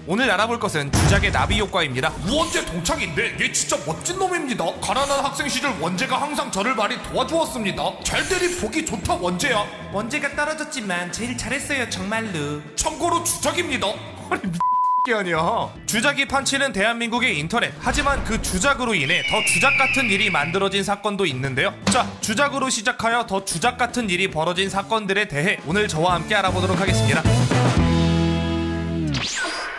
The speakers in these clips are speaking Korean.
오늘 알아볼 것은 주작의 나비 효과입니다. 원재 동창인데 얘 진짜 멋진 놈입니다. 가난한 학생 시절 원재가 항상 저를 많이 도와주었습니다. 잘 되니 보기 좋다 원재야. 원재가 떨어졌지만 제일 잘했어요 정말로. 참고로 주작입니다. 아니 게 아니야. 주작이 판치는 대한민국의 인터넷. 하지만 그 주작으로 인해 더 주작 같은 일이 만들어진 사건도 있는데요. 자, 주작으로 시작하여 더 주작 같은 일이 벌어진 사건들에 대해 오늘 저와 함께 알아보도록 하겠습니다.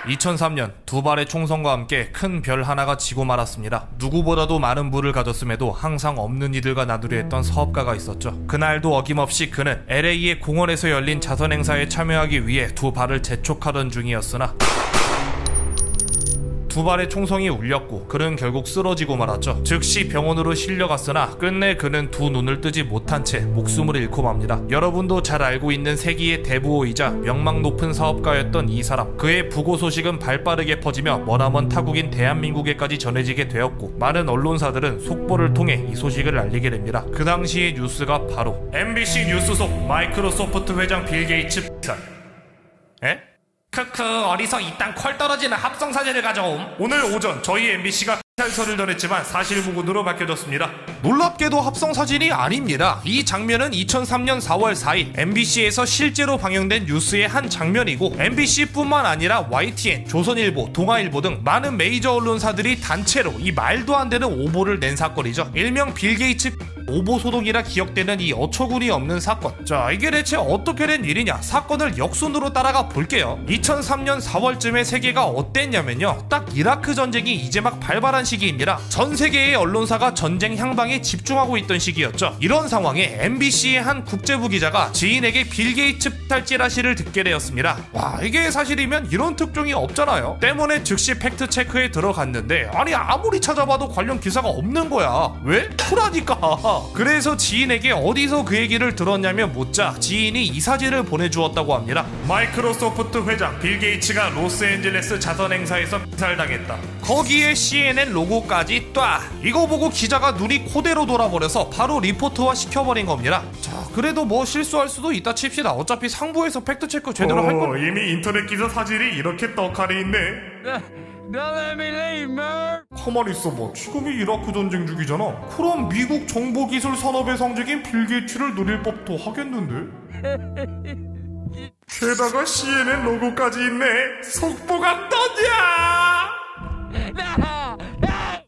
2003년 두 발의 총성과 함께 큰 별 하나가 지고 말았습니다. 누구보다도 많은 부를 가졌음에도 항상 없는 이들과 나누려 했던 사업가가 있었죠. 그날도 어김없이 그는 LA의 공원에서 열린 자선 행사에 참여하기 위해 두 발을 재촉하던 중이었으나 두 발의 총성이 울렸고 그는 결국 쓰러지고 말았죠. 즉시 병원으로 실려갔으나 끝내 그는 두 눈을 뜨지 못한 채 목숨을 잃고 맙니다. 여러분도 잘 알고 있는 세기의 대부호이자 명망 높은 사업가였던 이 사람. 그의 부고 소식은 발빠르게 퍼지며 머나먼 타국인 대한민국에까지 전해지게 되었고 많은 언론사들은 속보를 통해 이 소식을 알리게 됩니다. 그 당시의 뉴스가 바로 MBC 뉴스 속 마이크로소프트 회장 빌 게이츠 에? 크크 어디서 이딴 퀄 떨어지는 합성사진을 가져옴. 오늘 오전 저희 MBC가 탈설을 전했지만 사실무근으로 밝혀졌습니다. 놀랍게도 합성사진이 아닙니다. 이 장면은 2003년 4월 4일 MBC에서 실제로 방영된 뉴스의 한 장면이고 MBC뿐만 아니라 YTN, 조선일보, 동아일보 등 많은 메이저 언론사들이 단체로 이 말도 안 되는 오보를 낸 사건이죠. 일명 빌 게이츠 오보 소동이라 기억되는 이 어처구니 없는 사건. 자, 이게 대체 어떻게 된 일이냐? 사건을 역순으로 따라가 볼게요. 2003년 4월쯤에 세계가 어땠냐면요, 딱 이라크 전쟁이 이제 막 발발한 시기입니다. 전 세계의 언론사가 전쟁 향방에 집중하고 있던 시기였죠. 이런 상황에 MBC의 한 국제부 기자가 지인에게 빌 게이츠 탈 찌라시를 듣게 되었습니다. 와, 이게 사실이면 이런 특종이 없잖아요. 때문에 즉시 팩트 체크에 들어갔는데 아니 아무리 찾아봐도 관련 기사가 없는 거야. 왜? 쿨하니까. 그래서 지인에게 어디서 그 얘기를 들었냐며 묻자 지인이 이 사진을 보내주었다고 합니다. 마이크로소프트 회장 빌 게이츠가 로스앤젤레스 자선 행사에서 피살당했다. 거기에 CNN 로고까지 ጧ. 이거 보고 기자가 눈이 코대로 돌아버려서 바로 리포트화 시켜버린 겁니다. 자, 그래도 뭐 실수할 수도 있다 칩시다. 어차피 상부에서 팩트체크 제대로 할 거. 이미 인터넷 기사 사진이 이렇게 떡하니 있네. 가만히 있어봐. 지금이 이라크 전쟁 중이잖아. 그럼 미국 정보기술 산업의 상징인 빌 게이츠를 노릴 법도 하겠는데? 게다가 CNN 로고까지 있네. 속보가 떠냐?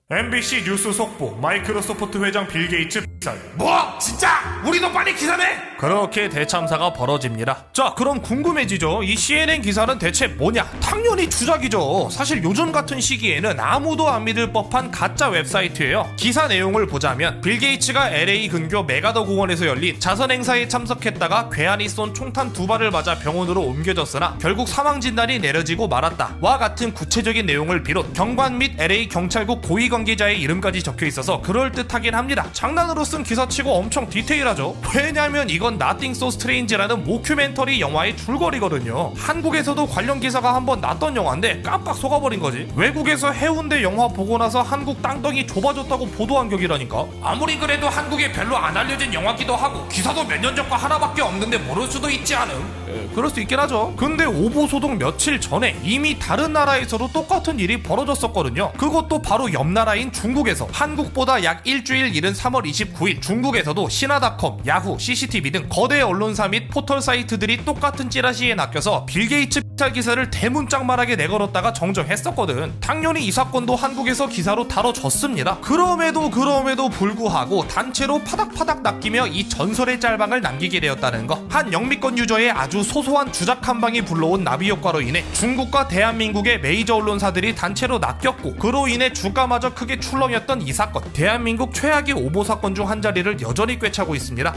MBC 뉴스 속보 마이크로소프트 회장 빌 게이츠 피살. 뭐? 진짜? 우리도 빨리 기사내! 그렇게 대참사가 벌어집니다. 자, 그럼 궁금해지죠. 이 CNN 기사는 대체 뭐냐? 당연히 주작이죠. 사실 요즘 같은 시기에는 아무도 안 믿을 법한 가짜 웹사이트예요. 기사 내용을 보자면 빌 게이츠가 LA 근교 메가더 공원에서 열린 자선 행사에 참석했다가 괴한이 쏜 총탄 두 발을 맞아 병원으로 옮겨졌으나 결국 사망 진단이 내려지고 말았다 와 같은 구체적인 내용을 비롯 경관 및 LA 경찰국 고위 관계자의 이름까지 적혀 있어서 그럴듯하긴 합니다. 장난으로 쓴 기사치고 엄청 디테일하죠. 왜냐면 이건 Nothing So Strange라는 모큐멘터리 영화의 줄거리거든요. 한국에서도 관련 기사가 한번 났던 영화인데 깜빡 속아버린 거지. 외국에서 해운대 영화 보고 나서 한국 땅덩이 좁아졌다고 보도한 격이라니까. 아무리 그래도 한국에 별로 안 알려진 영화기도 하고 기사도 몇 년 전과 하나밖에 없는데 모를 수도 있지 않음? 그럴 수 있긴 하죠. 근데 오보소동 며칠 전에 이미 다른 나라에서도 똑같은 일이 벌어졌었거든요. 그것도 바로 옆 나라인 중국에서. 한국보다 약 일주일 이른 3월 29일 중국에서도 신화닷컴, 야후, CCTV 등 거대 언론사 및 포털 사이트들이 똑같은 찌라시에 낚여서 빌 게이츠 피살 기사를 대문짝만하게 내걸었다가 정정했었거든. 당연히 이 사건도 한국에서 기사로 다뤄졌습니다. 그럼에도 불구하고 단체로 파닥파닥 낚이며 이 전설의 짤방을 남기게 되었다는 거. 한 영미권 유저의 아주 소소한 주작 한 방이 불러온 나비 효과로 인해 중국과 대한민국의 메이저 언론사들이 단체로 낚였고 그로 인해 주가마저 크게 출렁였던 이 사건. 대한민국 최악의 오보 사건 중 한 자리를 여전히 꿰차고 있습니다.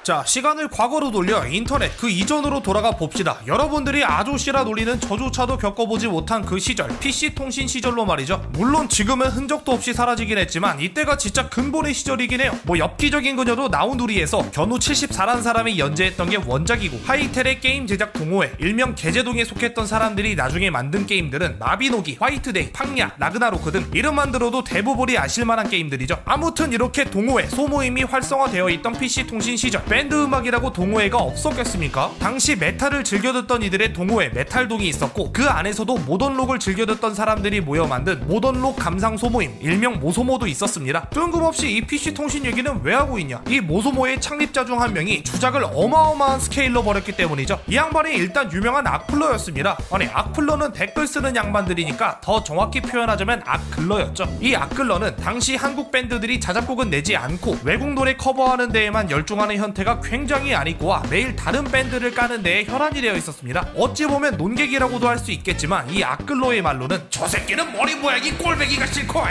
자, 시간을 과거로 돌려 인터넷 그 이전으로 돌아가 봅시다. 여러분들이 아조씨라 놀리는 저조차도 겪어보지 못한 그 시절, PC통신 시절로 말이죠. 물론 지금은 흔적도 없이 사라지긴 했지만 이때가 진짜 근본의 시절이긴 해요. 뭐 엽기적인 그녀도 나우누리에서 견우 74란 사람이 연재했던 게 원작이고, 하이텔의 게임 제작 동호회 일명 개제동에 속했던 사람들이 나중에 만든 게임들은 마비노기, 화이트데이, 팡야, 라그나로크 등 이름만 들어도 대부분이 아실만한 게임들이죠. 아무튼 이렇게 동호회, 소모임이 활성화되어 있던 PC통신 시절, 밴드 음악이라고 동호회가 없었겠습니까? 당시 메탈을 즐겨 듣던 이들의 동호회 메탈동이 있었고 그 안에서도 모던록을 즐겨 듣던 사람들이 모여 만든 모던록 감상 소모임 일명 모소모도 있었습니다. 뜬금없이 이 PC통신 얘기는 왜 하고 있냐? 이 모소모의 창립자 중 한 명이 주작을 어마어마한 스케일로 벌였기 때문이죠. 이 양반이 일단 유명한 악플러였습니다. 아니 악플러는 댓글 쓰는 양반들이니까 더 정확히 표현하자면 악글러였죠. 이 악글러는 당시 한국 밴드들이 자작곡은 내지 않고 외국 노래 커버하는 데에만 열중하는 형태가 굉장히 안 있고와 매일 다른 밴드를 까는 데에 혈안이 되어 있었습니다. 어찌 보면 논객이라고도 할 수 있겠지만 이 악글러의 말로는 저 새끼는 머리 모양이 꼴배기가 싫고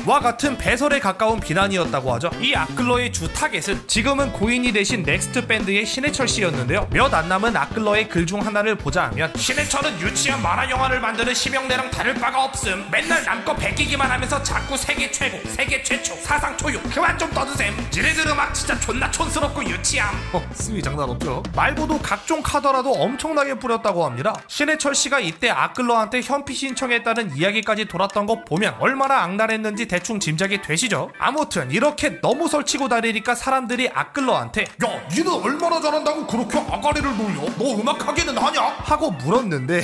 와 같은 배설에 가까운 비난이었다고 하죠. 이 악글러의 주 타겟은 지금은 고인이 되신 넥스트 밴드의 신해철 씨였는데요. 몇 안 남은 악글러의 글 중 하나를 보자 하면 신해철은 유치한 만화 영화를 만드는 심영래랑 다를 바가 없음. 맨날 남거 베끼기만 하면서 자꾸 세계 최고, 세계 최초, 사상 초유 그만 좀 떠드셈. 지네들 음악 진짜 존나 촌스럽고 유치함. 스위 장난 없죠. 말고도 각종 카더라도 엄청나게 뿌렸다고 합니다. 신해철 씨가 이때 악글러한테 현피 신청했다는 이야기까지 돌았던 거 보면 얼마나 악랄했는지 대충 짐작이 되시죠? 아무튼 이렇게 너무 설치고 다니니까 사람들이 악글러한테 야 니는 얼마나 잘한다고 그렇게 아가리를 놀려? 너 음악하기는 하냐? 하고 물었는데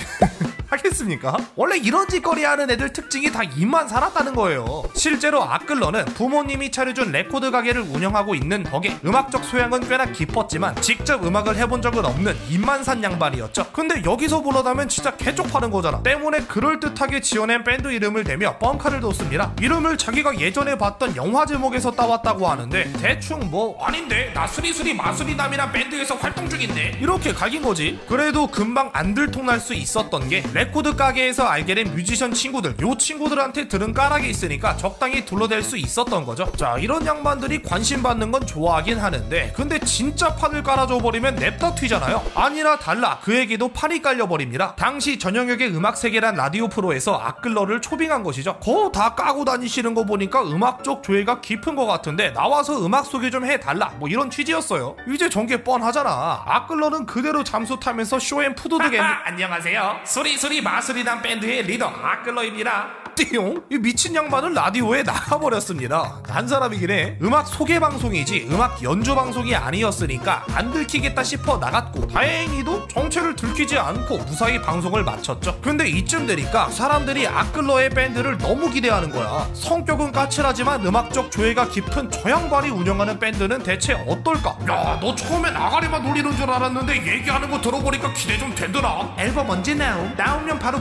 하겠습니까? 원래 이런 짓거리 하는 애들 특징이 다 입만 살았다는 거예요. 실제로 악글러는 부모님이 차려준 레코드 가게를 운영하고 있는 덕에 음악적 소양은 꽤나 깊었지만 직접 음악을 해본 적은 없는 입만 산 양반이었죠. 근데 여기서 불러다면 진짜 개쪽파는 거잖아. 때문에 그럴듯하게 지어낸 밴드 이름을 대며 뻥카를 뒀습니다. 이름을 자기가 예전에 봤던 영화 제목에서 따왔다고 하는데 대충 뭐 아닌데 나 수리수리 마수리남이란 밴드에서 활동 중인데 이렇게 갈긴 거지. 그래도 금방 안 들통날 수 있었던 게 레코드 가게에서 알게 된 뮤지션 친구들, 요 친구들한테 들은 까락이 있으니까 적당히 둘러댈 수 있었던 거죠. 자, 이런 양반들이 관심 받는 건 좋아하긴 하는데 근데 진짜 판을 깔아줘 버리면 냅다 튀잖아요. 아니나 달라 그에게도 판이 깔려버립니다. 당시 전영혁의 음악세계란 라디오 프로에서 악글러를 초빙한 것이죠. 거 다 까고 다니시는 거 보니까 음악 쪽 조예가 깊은 것 같은데 나와서 음악 소개 좀 해달라 뭐 이런 취지였어요. 이제 전개 뻔하잖아. 악글러는 그대로 잠수 타면서 쇼앤푸드득 안녕하세요. 수리수리 마수리남 밴드의 리더 악글러입니다. 띠용! 이 미친 양반은 라디오에 나가버렸습니다. 난 사람이긴 해. 음악 소개 방송이지 음악 연주 방송이 아니었으니까 안 들키겠다 싶어 나갔고 다행히도 정체를 들키지 않고 무사히 방송을 마쳤죠. 근데 이쯤 되니까 사람들이 악글러의 밴드를 너무 기대하는 거야. 성격은 까칠하지만 음악적 조예가 깊은 저 양반이 운영하는 밴드는 대체 어떨까? 야, 너 처음엔 아가리만 놀리는 줄 알았는데 얘기하는 거 들어보니까 기대 좀 되더라. 앨범 언제 나오면 바로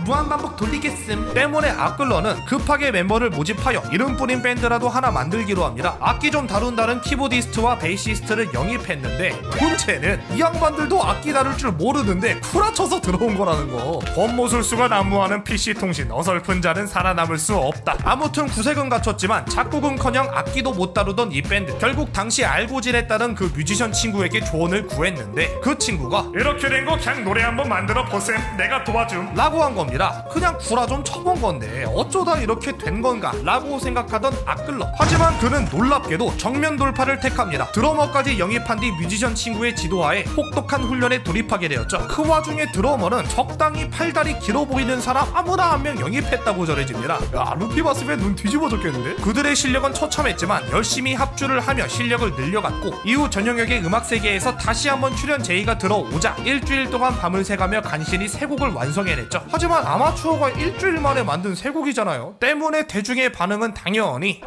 무한반복 돌리겠음. 때문에 악글러는 급하게 멤버를 모집하여 이름뿐인 밴드라도 하나 만들기로 합니다. 악기 좀 다룬다는 키보디스트와 베이시스트를 영입했는데 문제는 이 양반들도 악기 다룰 줄 모르는데 구라쳐서 들어온 거라는 거. 법무술수가 난무하는 PC통신 어설픈 자는 살아남을 수 없다. 아무튼 구색은 갖췄지만 작곡은커녕 악기도 못 다루던 이 밴드 결국 당시 알고 지냈다는 그 뮤지션 친구에게 조언을 구했는데 그 친구가 이렇게 된 거 그냥 노래 한번 만들어 보셈. 내가 도와줌 라고 한 겁니다. 그냥 구라 좀 쳐본 건데 어쩌다 이렇게 된 건가 라고 생각하던 악글러. 하지만 그는 놀랍게도 정면 돌파를 택합니다. 드러머까지 영입한 뒤 뮤지션 친구의 지도하에 혹독한 훈련에 돌입하게 되었죠. 그 와중에 드러머는 적당히 팔다리 길어 보이는 사람 아무나 한 명 영입했다고 전해집니다. 야, 루피 봤으면 눈 뒤집어졌겠는데? 그들의 실력은 처참했지만 열심히 합주를 하며 실력을 늘려갔고 이후 전영혁의 음악세계에서 다시 한번 출연 제의가 들어오자 일주일 동안 밤을 새가며 간신히 세 곡을 완성해냈죠. 하지만 아마추어가 일주일 만에 만든 세 곡이잖아요. 때문에 대중의 반응은 당연히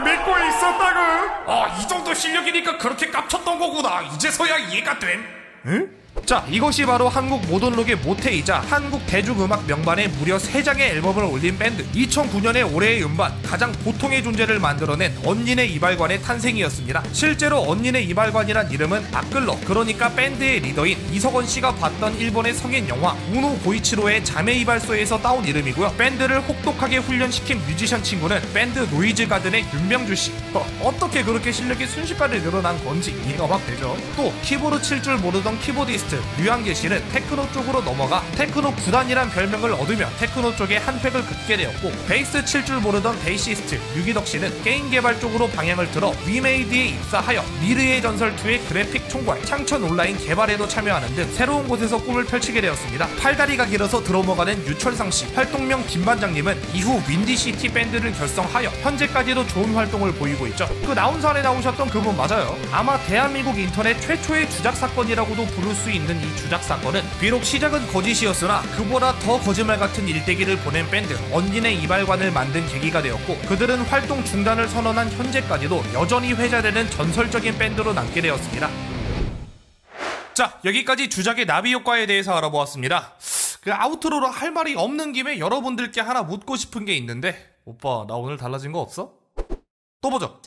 믿고 있었다구. 이 정도 실력이니까 그렇게 깝쳤던 거구나. 이제서야 이해가 됨. 응? 자, 이것이 바로 한국 모던록의 모태이자 한국 대중음악 명반에 무려 3장의 앨범을 올린 밴드 2009년에 올해의 음반 가장 보통의 존재를 만들어낸 언니네 이발관의 탄생이었습니다. 실제로 언니네 이발관이란 이름은 악글러, 그러니까 밴드의 리더인 이석원 씨가 봤던 일본의 성인 영화 우노 고이치로의 자매 이발소에서 따온 이름이고요. 밴드를 혹독하게 훈련시킨 뮤지션 친구는 밴드 노이즈 가든의 윤명주 씨. 어떻게 그렇게 실력이 순식간에 늘어난 건지 이해가 확 되죠. 또 키보드 칠 줄 모르던 키보디스트 기타리스트 류한계 씨는 테크노 쪽으로 넘어가 테크노 구단이란 별명을 얻으며 테크노 쪽에 한 획을 긋게 되었고, 베이스 칠 줄 모르던 베이시스트 유기덕 씨는 게임 개발 쪽으로 방향을 틀어 위메이드에 입사하여 미르의 전설 2의 그래픽 총괄, 창천 온라인 개발에도 참여하는 등 새로운 곳에서 꿈을 펼치게 되었습니다. 팔다리가 길어서 드러머가 된 유철상 씨, 활동명 김반장님은 이후 윈디시티 밴드를 결성하여 현재까지도 좋은 활동을 보이고 있죠. 그 나운산에 나오셨던 그분 맞아요. 아마 대한민국 인터넷 최초의 주작 사건이라고도 부를 수 있는 이 주작 사건은 비록 시작은 거짓이었으나 그보다 더 거짓말 같은 일대기를 보낸 밴드 언진의 이발관을 만든 계기가 되었고, 그들은 활동 중단을 선언한 현재까지도 여전히 회자되는 전설적인 밴드로 남게 되었습니다. 자, 여기까지 주작의 나비 효과에 대해서 알아보았습니다. 그 아우트로로 할 말이 없는 김에 여러분들께 하나 묻고 싶은 게 있는데, 오빠 나 오늘 달라진 거 없어? 또 보죠.